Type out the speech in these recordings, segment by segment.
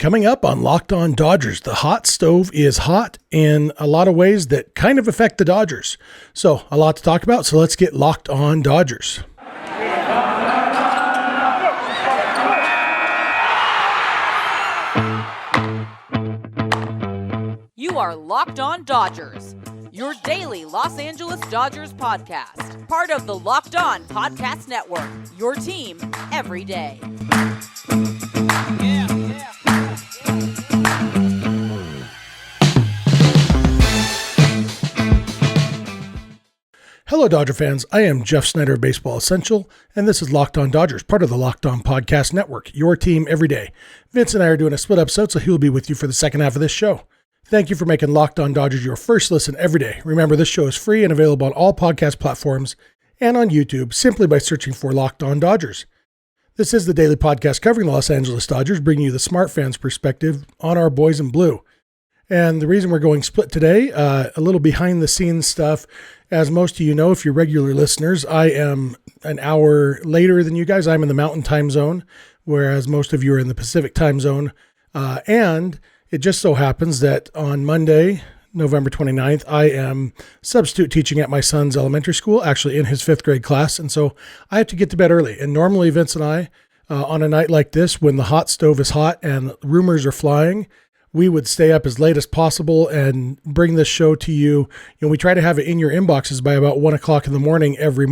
Coming up on Locked On Dodgers, the hot stove is hot in a lot of ways that kind of affect the Dodgers. So a lot to talk about, so let's get Locked On Dodgers. You are Locked On Dodgers, your daily Los Angeles Dodgers podcast. Part of the Locked On Podcast Network, your team every day. Hello, Dodger fans. I am Jeff Snider of Baseball Essential, and this is Locked On Dodgers, part of the Locked On Podcast Network, your team every day. Vince and I are doing a split episode, so he will be with you for the second half of this show. Thank you for making Locked On Dodgers your first listen every day. Remember, this show is free and available on all podcast platforms and on YouTube simply by searching for Locked On Dodgers. This is the daily podcast covering the Los Angeles Dodgers, bringing you the smart fans' perspective on our boys in blue. And the reason we're going split today, a little behind the scenes stuff. As most of you know, if you're regular listeners, I am an hour later than you guys. I'm in the Mountain Time Zone, whereas most of you are in the Pacific Time Zone. And it just so happens that on Monday, November 29th, I am substitute teaching at my son's elementary school, actually in his 5th grade class. And so I have to get to bed early. And normally Vince and I, on a night like this, when the hot stove is hot and rumors are flying, we would stay up as late as possible and bring this show to you. We try to have it in your inboxes by about 1 o'clock in the morning, every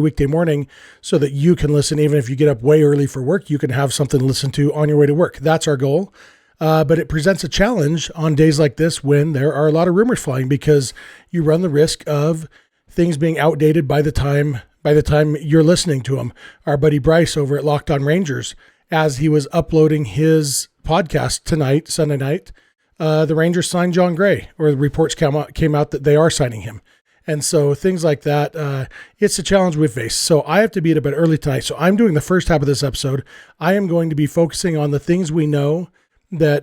weekday morning, so that you can listen. Even if you get up way early for work, you can have something to listen to on your way to work. That's our goal. But it presents a challenge on days like this when there are a lot of rumors flying, because you run the risk of things being outdated by the time you're listening to them. Our buddy Bryce over at Locked On Rangers, as he was uploading his podcast tonight, Sunday night, the Rangers signed John Gray, or the reports came out that they are signing him. And so things like that, it's a challenge we face. So I have to be at bed early tonight. So I'm doing the first half of this episode. I am going to be focusing on the things we know that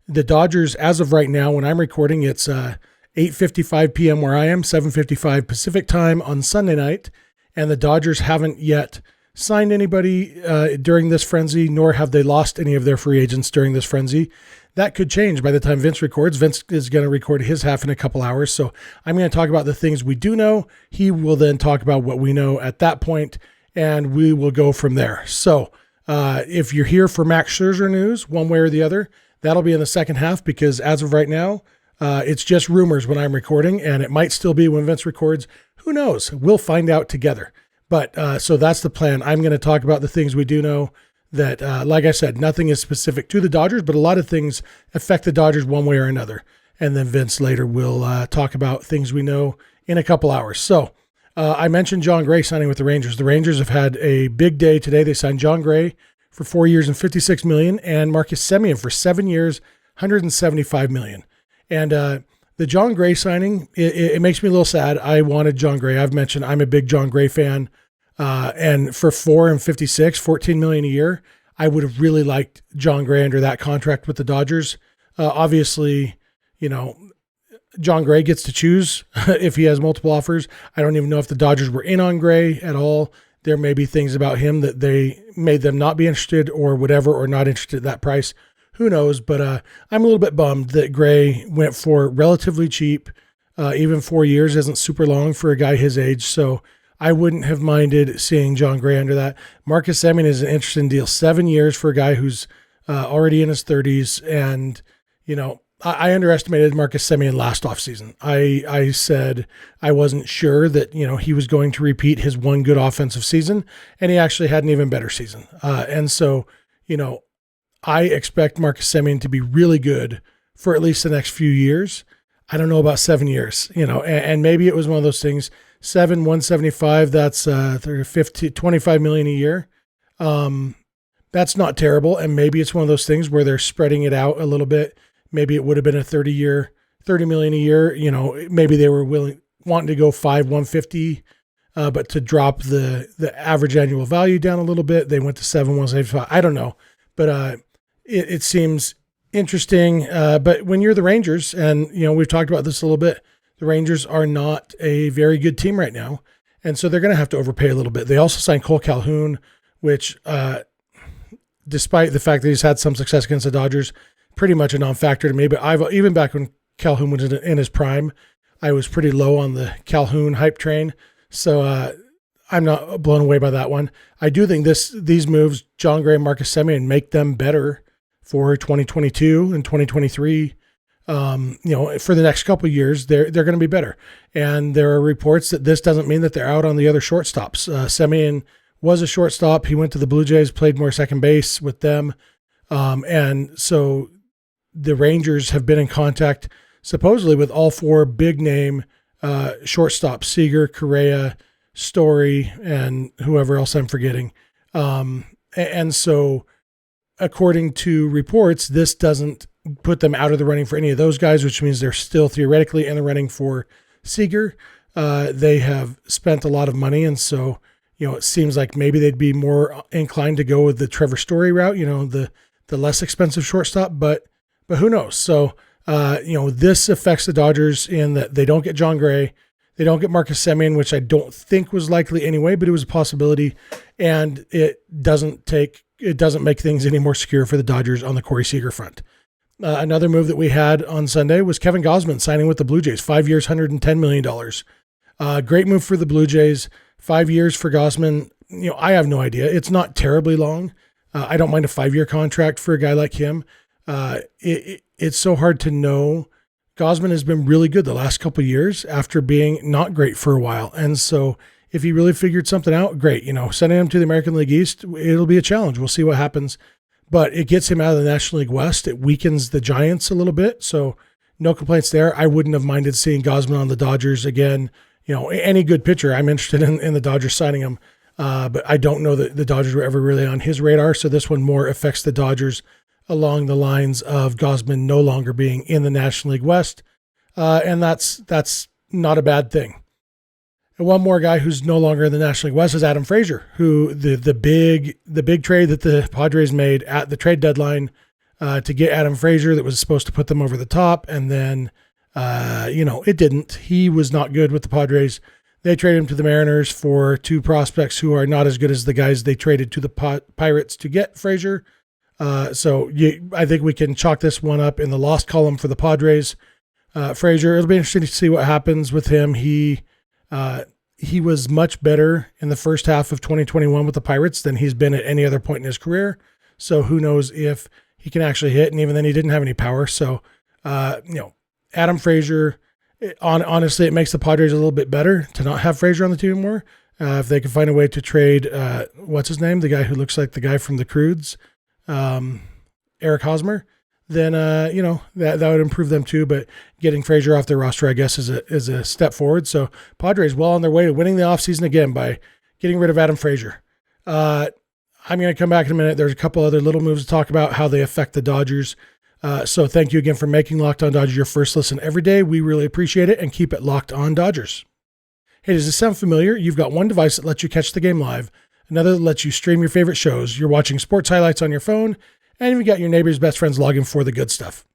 the Dodgers, as of right now, when I'm recording, it's 8:55 p.m. where I am, 7:55 Pacific time on Sunday night. And the Dodgers haven't yet signed anybody during this frenzy, nor have they lost any of their free agents during this frenzy. That could change by the time Vince records. Vince is going to record his half in a couple hours. So I'm going to talk about the things we do know. He will then talk about what we know at that point, and we will go from there. So if you're here for Max Scherzer news, one way or the other, that'll be in the second half, because as of right now, it's just rumors when I'm recording, and it might still be when Vince records. Who knows? We'll find out together. But so that's the plan. I'm going to talk about the things we do know that, like I said, nothing is specific to the Dodgers, but a lot of things affect the Dodgers one way or another. And then Vince later will talk about things we know in a couple hours. So I mentioned John Gray signing with the Rangers. The Rangers have had a big day today. They signed John Gray for 4 years and $56 million, and Marcus Semien for 7 years, $175 million. And the John Gray signing, it makes me a little sad. I wanted John Gray. I've mentioned I'm a big John Gray fan. And for 4 and 56, $14 million a year, I would have really liked John Gray under that contract with the Dodgers. Obviously, John Gray gets to choose if he has multiple offers. I don't even know if the Dodgers were in on Gray at all. There may be things about him that they made them not be interested or whatever, or not interested at that price. Who knows? But I'm a little bit bummed that Gray went for relatively cheap. Even 4 years isn't super long for a guy his age. So I wouldn't have minded seeing John Gray under that. Marcus Semien is an interesting deal. 7 years for a guy who's already in his 30s. And, I underestimated Marcus Semien last offseason. I said I wasn't sure that, he was going to repeat his one good offensive season, and he actually had an even better season. And so, I expect Marcus Semien to be really good for at least the next few years. I don't know about 7 years, and maybe it was one of those things. 7, 175, that's $25 million a year. That's not terrible. And maybe it's one of those things where they're spreading it out a little bit. Maybe it would have been a $30 million a year. Maybe they were wanting to go 5, 150, but to drop the average annual value down a little bit, they went to 7, 175. I don't know, but it seems interesting. But when you're the Rangers, and we've talked about this a little bit, the Rangers are not a very good team right now, and so they're going to have to overpay a little bit. They also signed Cole Calhoun, which despite the fact that he's had some success against the Dodgers, pretty much a non-factor to me. But even back when Calhoun was in his prime, I was pretty low on the Calhoun hype train. So I'm not blown away by that one. I do think these moves, John Gray and Marcus Semien, make them better for 2022 and 2023. For the next couple of years, they're going to be better. And there are reports that this doesn't mean that they're out on the other shortstops. Semien was a shortstop. He went to the Blue Jays, played more second base with them. And so the Rangers have been in contact supposedly with all four big name shortstops, Seager, Correa, Story, and whoever else I'm forgetting. And so according to reports, this doesn't put them out of the running for any of those guys, which means they're still theoretically in the running for Seager. They have spent a lot of money, and so it seems like maybe they'd be more inclined to go with the Trevor Story route, the less expensive shortstop, but who knows? So this affects the Dodgers in that they don't get John Gray, they don't get Marcus Semien, which I don't think was likely anyway, but it was a possibility, and it doesn't make things any more secure for the Dodgers on the Corey Seager front. Another move that we had on Sunday was Kevin Gausman signing with the Blue Jays, 5 years, $110 million. Great move for the Blue Jays. 5 years for Gausman. I have no idea. It's not terribly long. I don't mind a 5-year contract for a guy like him. It's so hard to know. Gausman has been really good the last couple of years after being not great for a while. And so if he really figured something out, great. Sending him to the American League East, it'll be a challenge. We'll see what happens. But it gets him out of the National League West. It weakens the Giants a little bit. So no complaints there. I wouldn't have minded seeing Gausman on the Dodgers again. Any good pitcher, I'm interested in the Dodgers signing him. But I don't know that the Dodgers were ever really on his radar. So this one more affects the Dodgers along the lines of Gausman no longer being in the National League West. And that's not a bad thing. And one more guy who's no longer in the National League West is Adam Frazier, who the big trade that the Padres made at the trade deadline to get Adam Frazier that was supposed to put them over the top. And then, it didn't. He was not good with the Padres. They traded him to the Mariners for two prospects who are not as good as the guys they traded to the Pirates to get Frazier. I think we can chalk this one up in the lost column for the Padres. Frazier, it'll be interesting to see what happens with him. He was much better in the first half of 2021 with the Pirates than he's been at any other point in his career. So who knows if he can actually hit, and even then he didn't have any power. So, Adam Frazier, honestly, it makes the Padres a little bit better to not have Frazier on the team anymore. If they can find a way to trade, what's his name? The guy who looks like the guy from the Croods, Eric Hosmer, then, that would improve them too. But getting Frazier off their roster, I guess, is a step forward. So Padres well on their way to winning the offseason again by getting rid of Adam Frazier. I'm going to come back in a minute. There's a couple other little moves to talk about how they affect the Dodgers. So thank you again for making Locked On Dodgers your first listen every day. We really appreciate it, and keep it Locked On Dodgers. Hey, does this sound familiar? You've got one device that lets you catch the game live, another that lets you stream your favorite shows. You're watching sports highlights on your phone, and you've got your neighbor's best friends login for the good stuff.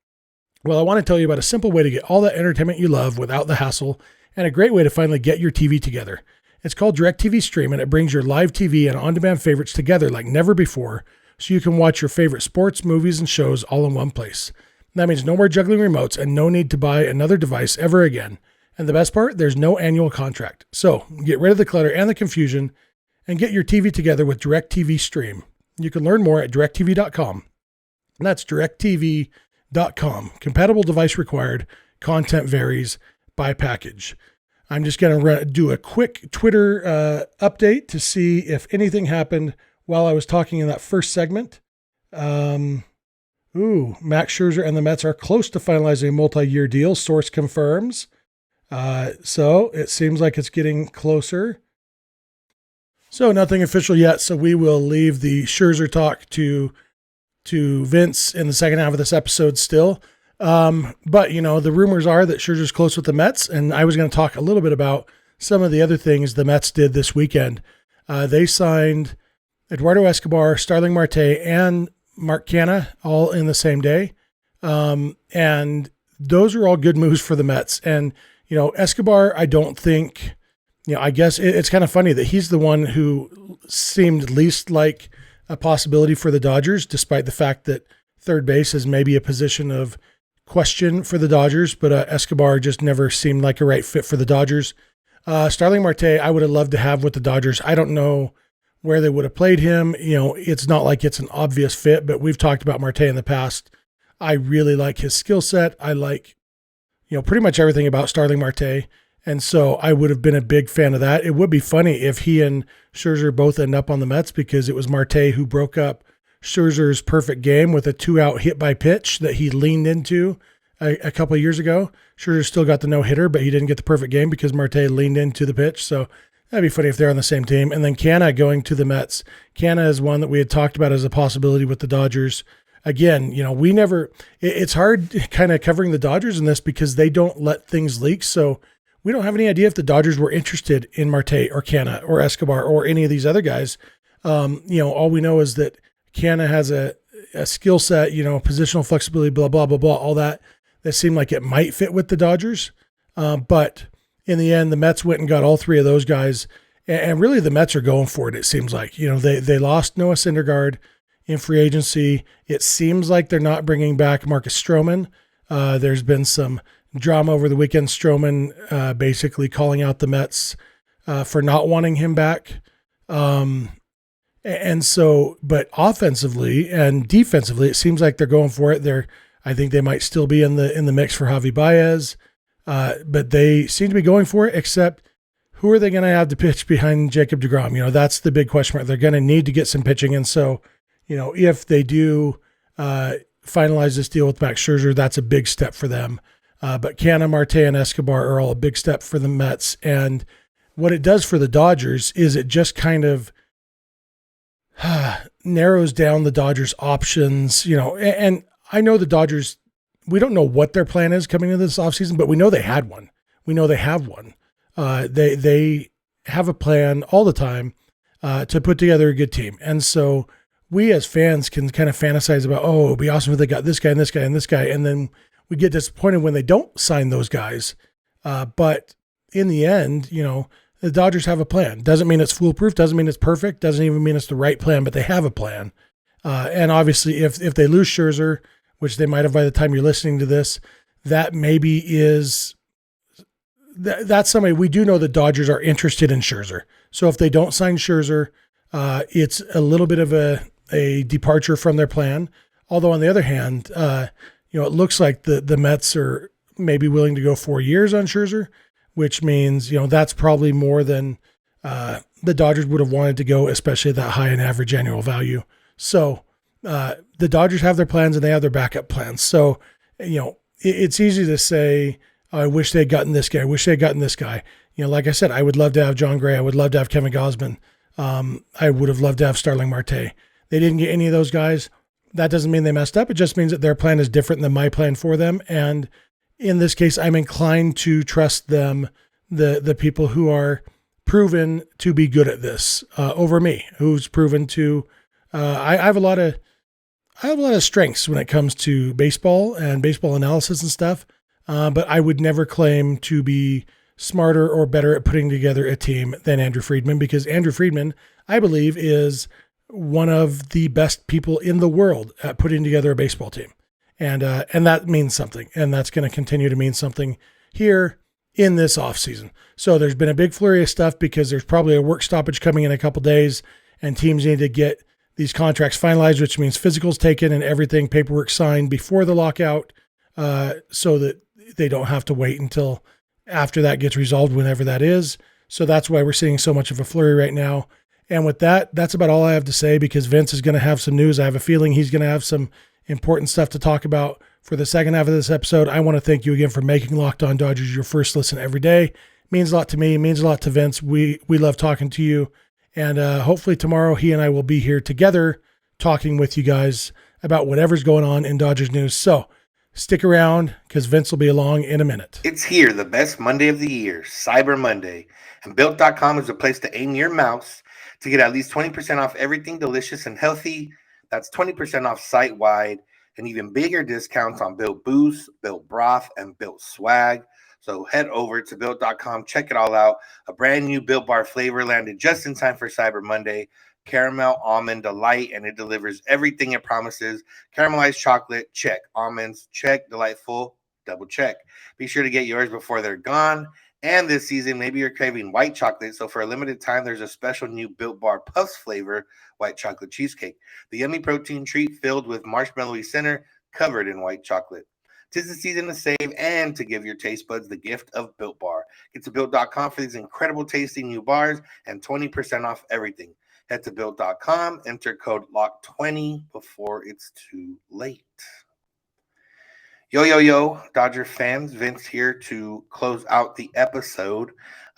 Well, I want to tell you about a simple way to get all that entertainment you love without the hassle, and a great way to finally get your TV together. It's called DirectTV Stream, and it brings your live TV and on-demand favorites together like never before, so you can watch your favorite sports, movies, and shows all in one place. That means no more juggling remotes and no need to buy another device ever again. And the best part, there's no annual contract. So get rid of the clutter and the confusion and get your TV together with DirectTV Stream. You can learn more at DirectTV.com. That's DirectTV.com. Compatible device required. Content varies by package. I'm just going to do a quick Twitter update to see if anything happened while I was talking in that first segment. Max Scherzer and the Mets are close to finalizing a multi-year deal. Source confirms. So it seems like it's getting closer. So nothing official yet. So we will leave the Scherzer talk to Vince in the second half of this episode still. But the rumors are that Scherzer's close with the Mets, and I was going to talk a little bit about some of the other things the Mets did this weekend. They signed Eduardo Escobar, Starling Marte, and Mark Canha all in the same day. And those are all good moves for the Mets. And, Escobar, I don't think, I guess it's kind of funny that he's the one who seemed least like a possibility for the Dodgers, despite the fact that third base is maybe a position of question for the Dodgers, but Escobar just never seemed like a right fit for the Dodgers. Starling Marte, I would have loved to have with the Dodgers. I don't know where they would have played him. It's not like it's an obvious fit, but we've talked about Marte in the past. I really like his skill set. I like, pretty much everything about Starling Marte. And so I would have been a big fan of that. It would be funny if he and Scherzer both end up on the Mets, because it was Marte who broke up Scherzer's perfect game with a 2-out hit by pitch that he leaned into a couple of years ago. Scherzer still got the no-hitter, but he didn't get the perfect game because Marte leaned into the pitch. So that'd be funny if they're on the same team. And then Canna going to the Mets. Canna is one that we had talked about as a possibility with the Dodgers. Again, it's hard kind of covering the Dodgers in this because they don't let things leak. So we don't have any idea if the Dodgers were interested in Marte or Canna or Escobar or any of these other guys. All we know is that Canna has a skill set, positional flexibility, blah, blah, blah, blah, all that seemed like it might fit with the Dodgers. But in the end, the Mets went and got all three of those guys. And really the Mets are going for it, it seems like. They lost Noah Syndergaard in free agency. It seems like they're not bringing back Marcus Stroman. There's been some drama over the weekend. Stroman basically calling out the Mets for not wanting him back. And so, but offensively and defensively, it seems like they're going for it. I think they might still be in the mix for Javi Baez, but they seem to be going for it. Except, who are they going to have to pitch behind Jacob deGrom? That's the big question mark. They're going to need to get some pitching, and so if they do finalize this deal with Max Scherzer, that's a big step for them. But Canna, Marte, and Escobar are all a big step for the Mets. And what it does for the Dodgers is it just kind of narrows down the Dodgers' options, and I know the Dodgers, we don't know what their plan is coming into this offseason, but we know they had one. We know they have one. They have a plan all the time to put together a good team. And so we as fans can kind of fantasize about, it'd be awesome if they got this guy and this guy and this guy. And then we get disappointed when they don't sign those guys. But in the end, the Dodgers have a plan. Doesn't mean it's foolproof. Doesn't mean it's perfect. Doesn't even mean it's the right plan, but they have a plan. And obviously if they lose Scherzer, which they might have by the time you're listening to this, that maybe is, that's somebody, we do know the Dodgers are interested in Scherzer. So if they don't sign Scherzer, it's a little bit of a departure from their plan. Although on the other hand, it looks like the Mets are maybe willing to go 4 years on Scherzer, which means, that's probably more than the Dodgers would have wanted to go, especially at that high and average annual value. So the Dodgers have their plans and they have their backup plans. So, it's easy to say, I wish they'd gotten this guy. I wish they'd gotten this guy. Like I said, I would love to have John Gray. I would love to have Kevin Gausman. I would have loved to have Starling Marte. They didn't get any of those guys. That doesn't mean they messed up. It just means that their plan is different than my plan for them. And in this case, I'm inclined to trust them, the people who are proven to be good at this over me, who's proven to, I have a lot of strengths when it comes to baseball and baseball analysis and stuff. But I would never claim to be smarter or better at putting together a team than Andrew Friedman, because Andrew Friedman, I believe, is one of the best people in the world at putting together a baseball team. And that means something. And that's going to continue to mean something here in this offseason. So there's been a big flurry of stuff because there's probably a work stoppage coming in a couple days, and teams need to get these contracts finalized, which means physicals taken and everything, paperwork signed before the lockout, so that they don't have to wait until after that gets resolved, whenever that is. So that's why we're seeing so much of a flurry right now. And with that, that's about all I have to say, because Vince is going to have some news. I have a feeling he's going to have some important stuff to talk about for the second half of this episode. I want to thank you again for making Locked On Dodgers your first listen every day. It means a lot to me. It means a lot to Vince. We love talking to you. And hopefully tomorrow he and I will be here together talking with you guys about whatever's going on in Dodgers news. So stick around, because Vince will be along in a minute. It's here, the best Monday of the year, Cyber Monday. And Built.com is a place to aim your mouse to get at least 20% off everything delicious and healthy. That's 20% off site-wide, and even bigger discounts on Built Boost, Built Broth, and Built Swag. So head over to Built.com, check it all out. A brand new Built Bar flavor landed just in time for Cyber Monday. caramel almond delight, and it delivers everything it promises. Caramelized chocolate, check. Almonds, check. Delightful, double check. Be sure to get yours before they're gone. And this season, maybe you're craving white chocolate, so for a limited time, there's a special new Built Bar Puffs flavor white chocolate cheesecake. The yummy protein treat filled with marshmallowy center covered in white chocolate. 'Tis the season to save and to give your taste buds the gift of Built Bar. Get to Built.com for these incredible tasting new bars and 20% off everything. Head to Built.com, enter code LOCK20 before it's too late. Yo, Dodger fans, Vince here to close out the episode.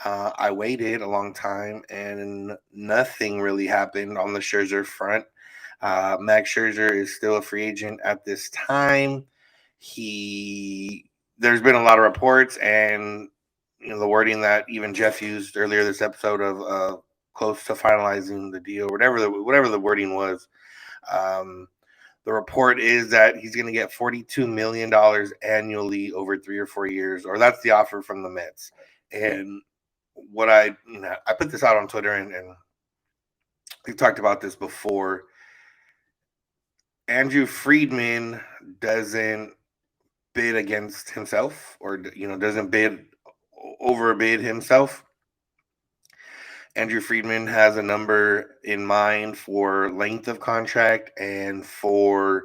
I waited a long time and nothing really happened on the Scherzer front. Max Scherzer is still a free agent at this time. There's been a lot of reports and the wording that even Jeff used earlier this episode of close to finalizing the deal, whatever the wording was. The report is that he's going to get $42 million annually over 3 or 4 years, or that's the offer from the Mets. And what I put this out on Twitter, and we've talked about this before. Andrew Friedman doesn't bid against himself, or doesn't overbid himself. Andrew Friedman has a number in mind for length of contract and for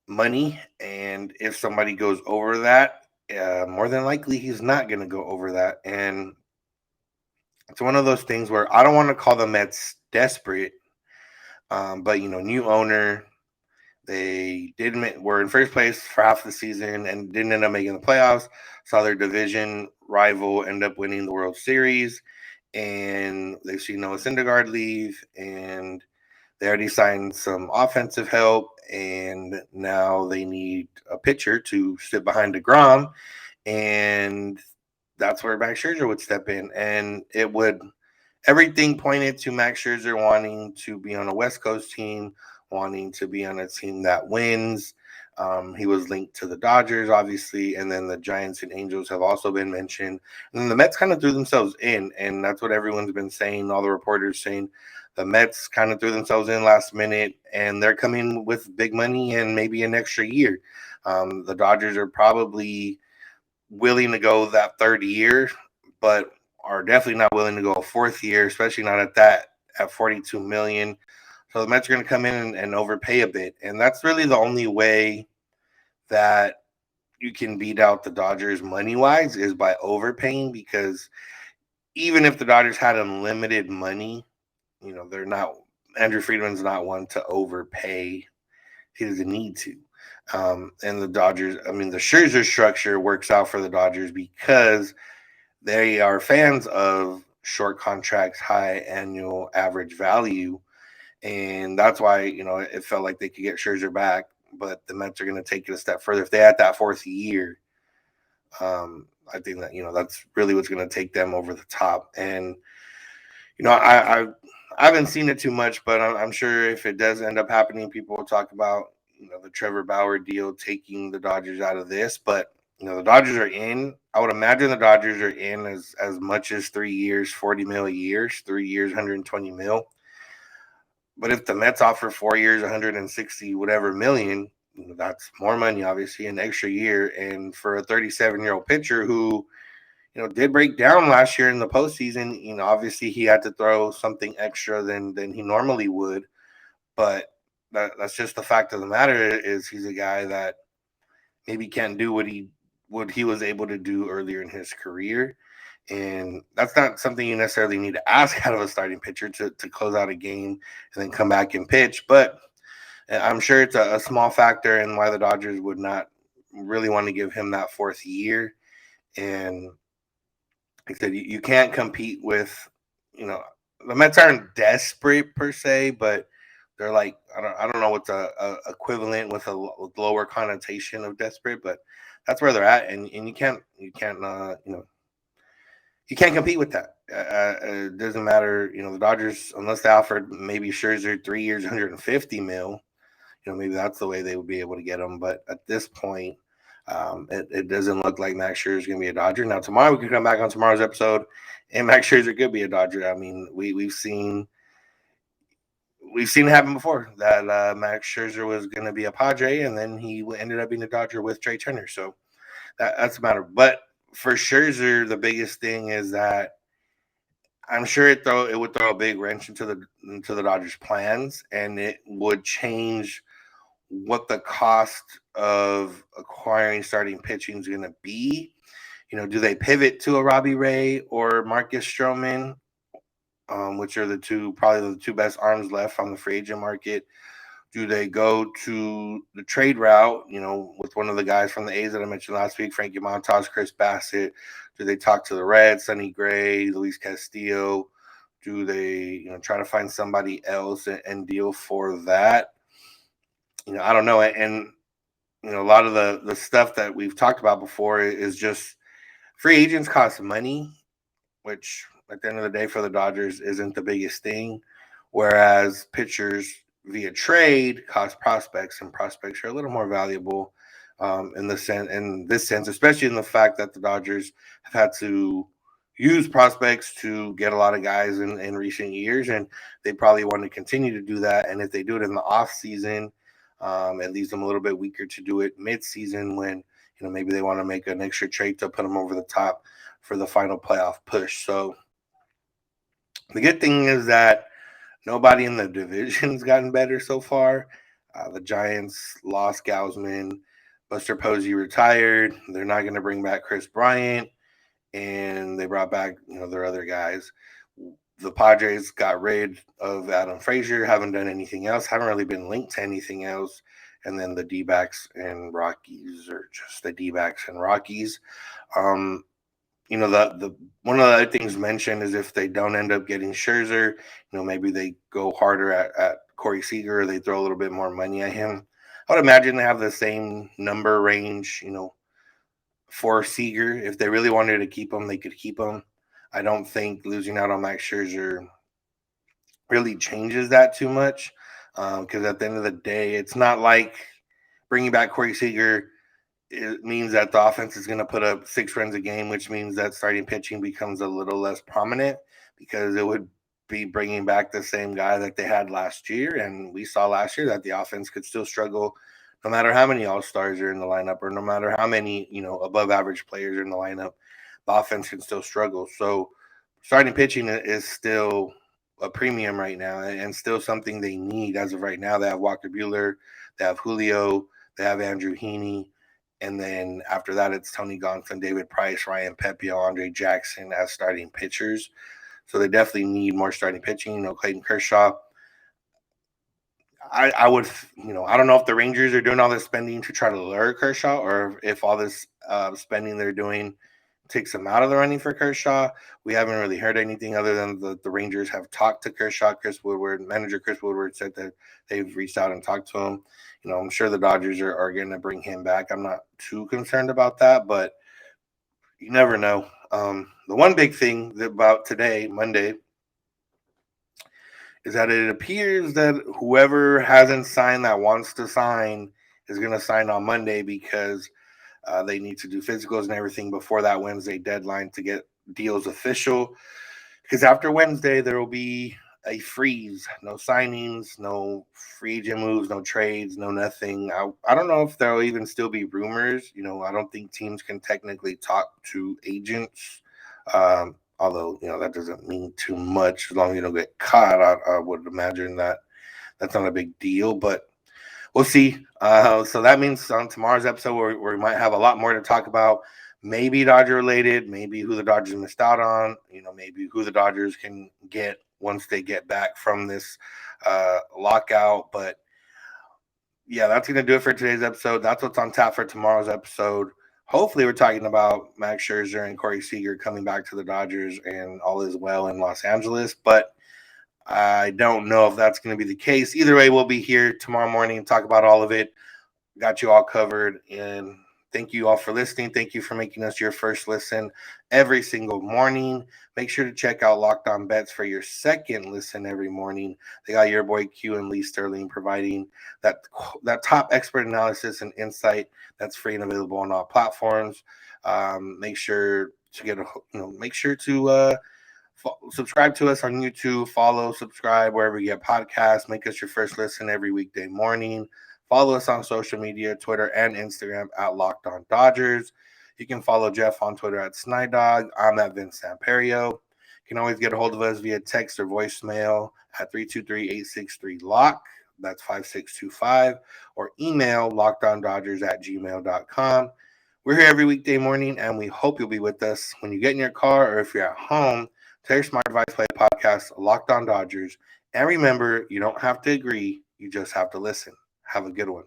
money. And if somebody goes over that, more than likely he's not going to go over that. And it's one of those things where I don't want to call the Mets desperate, but new owner. They were in first place for half the season and didn't end up making the playoffs. Saw their division rival end up winning the World Series. And they've seen Noah Syndergaard leave, and they already signed some offensive help, and now they need a pitcher to sit behind DeGrom, and that's where Max Scherzer would step in. And everything pointed to Max Scherzer wanting to be on a West Coast team, wanting to be on a team that wins. He was linked to the Dodgers, obviously, and then the Giants and Angels have also been mentioned. And then the Mets kind of threw themselves in, and that's what everyone's been saying, all the reporters saying. The Mets kind of threw themselves in last minute, and they're coming with big money and maybe an extra year. The Dodgers are probably willing to go that third year, but are definitely not willing to go a fourth year, especially not at $42 million. So the Mets are going to come in and overpay a bit. And that's really the only way that you can beat out the Dodgers money-wise is by overpaying, because even if the Dodgers had unlimited money, they're not – Andrew Friedman's not one to overpay. He doesn't need to. And the Dodgers – the Scherzer structure works out for the Dodgers because they are fans of short contracts, high annual average value. And that's why, it felt like they could get Scherzer back, but the Mets are going to take it a step further. If they had that fourth year, I think that, that's really what's going to take them over the top. And, I haven't seen it too much, but I'm sure if it does end up happening, people will talk about, the Trevor Bauer deal taking the Dodgers out of this. But, the Dodgers are in. I would imagine the Dodgers are in as much as 3 years, $40 million a year, 3 years, $120 million. But if the Mets offer 4 years, 160 whatever million, that's more money, obviously, an extra year. And for a 37-year-old pitcher who, did break down last year in the postseason, obviously he had to throw something extra than he normally would. But that's just the fact of the matter is he's a guy that maybe can't do what he was able to do earlier in his career. And that's not something you necessarily need to ask out of a starting pitcher to close out a game and then come back and pitch. But I'm sure it's a small factor in why the Dodgers would not really want to give him that fourth year. And like I said, you can't compete with, the Mets aren't desperate per se, but they're like, I don't know what's a equivalent with a lower connotation of desperate, but that's where they're at. And you can't compete with that. It doesn't matter, the Dodgers, unless they offered maybe Scherzer 3 years, $150 million, maybe that's the way they would be able to get him. But at this point, it doesn't look like Max Scherzer is going to be a Dodger. Now, tomorrow we can come back on tomorrow's episode, and Max Scherzer could be a Dodger. We've seen we've seen it happen before that Max Scherzer was going to be a Padre, and then he ended up being a Dodger with Trey Turner. So that's a matter. But for Scherzer, the biggest thing is that I'm sure it would throw a big wrench into the Dodgers' plans, and it would change what the cost of acquiring starting pitching is going to be. Do they pivot to a Robbie Ray or Marcus Stroman, which are probably the two best arms left on the free agent market? Do they go to the trade route, with one of the guys from the A's that I mentioned last week, Frankie Montas, Chris Bassett? Do they talk to the Reds, Sonny Gray, Luis Castillo? Do they, try to find somebody else and deal for that? I don't know. And, a lot of the stuff that we've talked about before is just free agents cost money, which at the end of the day for the Dodgers isn't the biggest thing. Whereas pitchers via trade cost prospects, and prospects are a little more valuable in this sense, especially in the fact that the Dodgers have had to use prospects to get a lot of guys in recent years, and they probably want to continue to do that. And if they do it in the off season, it leaves them a little bit weaker to do it mid-season when maybe they want to make an extra trade to put them over the top for the final playoff push. So the good thing is that nobody in the division's gotten better so far. The Giants lost Gausman. Buster Posey retired. They're not going to bring back Chris Bryant, and they brought back their other guys. The Padres got rid of Adam Frazier, haven't done anything else, haven't really been linked to anything else. And then the D-backs and Rockies, or just the D-backs and Rockies. The one of the other things mentioned is if they don't end up getting Scherzer, maybe they go harder at Corey Seager, or they throw a little bit more money at him. I would imagine they have the same number range, for Seager. If they really wanted to keep him, they could keep him. I don't think losing out on Max Scherzer really changes that too much, because at the end of the day, it's not like bringing back Corey Seager. It means that the offense is going to put up 6 runs a game, which means that starting pitching becomes a little less prominent, because it would be bringing back the same guy that they had last year. And we saw last year that the offense could still struggle no matter how many all-stars are in the lineup, or no matter how many, above average players are in the lineup. The offense can still struggle. So starting pitching is still a premium right now, and still something they need as of right now. They have Walker Buehler, they have Julio, they have Andrew Heaney. And then after that, it's Tony Gonsolin, David Price, Ryan Pepiot, Andre Jackson as starting pitchers. So they definitely need more starting pitching. Clayton Kershaw. I would, I don't know if the Rangers are doing all this spending to try to lure Kershaw, or if all this spending they're doing takes him out of the running for Kershaw. We haven't really heard anything other than the Rangers have talked to Kershaw. Manager Chris Woodward said that they've reached out and talked to him. I'm sure the Dodgers are going to bring him back. I'm not too concerned about that, but you never know. The one big thing about today, Monday, is that it appears that whoever hasn't signed that wants to sign is going to sign on Monday, because they need to do physicals and everything before that Wednesday deadline to get deals official. Because after Wednesday, there will be a freeze. No signings, no free agent moves, no trades, no nothing. I don't know if there will even still be rumors. I don't think teams can technically talk to agents. Although, that doesn't mean too much as long as you don't get caught. I would imagine that that's not a big deal, but we'll see. So that means on tomorrow's episode, where we might have a lot more to talk about. Maybe Dodger related, maybe who the Dodgers missed out on, maybe who the Dodgers can get once they get back from this lockout. But yeah, that's going to do it for today's episode. That's what's on tap for tomorrow's episode. Hopefully we're talking about Max Scherzer and Corey Seager coming back to the Dodgers and all is well in Los Angeles. But I don't know if that's going to be the case. Either way, we'll be here tomorrow morning and talk about all of it. Got you all covered. And thank you all for listening. Thank you for making us your first listen every single morning. Make sure to check out Locked On Bets for your second listen every morning. They got your boy Q and Lee Sterling providing that top expert analysis and insight that's free and available on all platforms. Make sure to Subscribe to us on YouTube. Follow, subscribe wherever you get podcasts. Make us your first listen every weekday morning. Follow us on social media, Twitter and Instagram at Locked On Dodgers. You can follow Jeff on Twitter at Snider. I'm at Vince Samperio. You can always get a hold of us via text or voicemail at 323-863-LOCK. That's 5625. Or email lockedondodgers@gmail.com. We're here every weekday morning, and we hope you'll be with us when you get in your car or if you're at home. Tell your smart device, play podcast, Locked On Dodgers. And remember, you don't have to agree. You just have to listen. Have a good one.